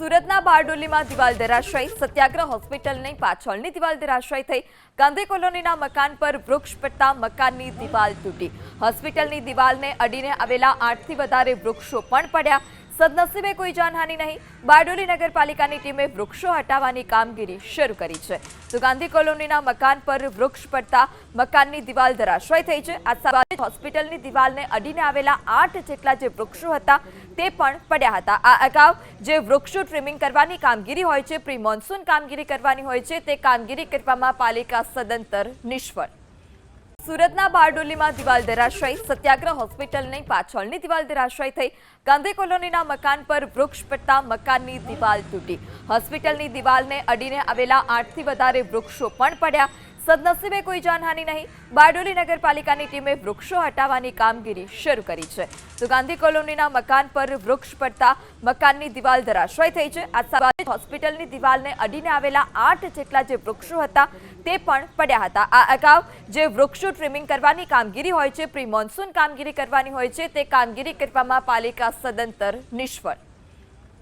સુરતના બારડોલીમાં દિવાલ ધરાશાયી, સત્યાગ્રહ હોસ્પિટલની પાછળની દિવાલ ધરાશાયી થઈ. ગાંધી કોલોનીના મકાન પર વૃક્ષ પડતા મકાનની દિવાલ તૂટી. હોસ્પિટલની દિવાલને અડીને આવેલા 8થી વધારે વૃક્ષો પણ પડ્યા. સદનસીબે કોઈ જાનહાનિ નહીં. બારડોલી નગરપાલિકાની ટીમે વૃક્ષો હટાવવાની કામગીરી શરૂ કરી છે. તો ગાંધી કોલોનીના મકાન પર વૃક્ષ પડતા મકાનની દિવાલ ધરાશાયી થઈ છે. આ સાથે હોસ્પિટલની દિવાલને અડીને આવેલા 8 જેટલા જે વૃક્ષો હતા તે પણ પડ્યા હતા. આ અગાઉ જે વૃક્ષો ટ્રીમિંગ કરવાની કામગીરી હોય છે, પ્રી મોન્સૂન કામગીરી કરવાની હોય છે, તે કામગીરી કરવામાં પાલિકા સદંતર નિષ્ફળ. સુરતના બારડોલીમાં દિવાલ ધરાશાયી, સત્યાગ્રહ હોસ્પિટલની પાછળની દિવાલ ધરાશાયી થઈ. ગાંધી કોલોનીના મકાન પર વૃક્ષ પડતા મકાનની દિવાલ તૂટી. હોસ્પિટલની દિવાલને અડીને આવેલા 8થી વધારે વૃક્ષો પણ પડ્યા. સદનસીબે કોઈ જાનહાનિ નહીં. બારડોલી નગરપાલિકાની ટીમે વૃક્ષો હટાવવાની કામગીરી શરૂ કરી છે. તો ગાંધી કોલોનીના મકાન પર વૃક્ષ પડતા મકાનની દિવાલ ધરાશાયી થઈ છે. આ સાથે હોસ્પિટલની દિવાલને અડીને આવેલા 8 જેટલા જે વૃક્ષો હતા તે પણ પડ્યા હતા. આ અગાઉ જે વૃક્ષો ટ્રીમિંગ કરવાની કામગીરી હોય છે, પ્રી મોન્સૂન કામગીરી કરવાની હોય છે, તે કામગીરી કરવામાં પાલિકા સદંતર નિષ્ફળ.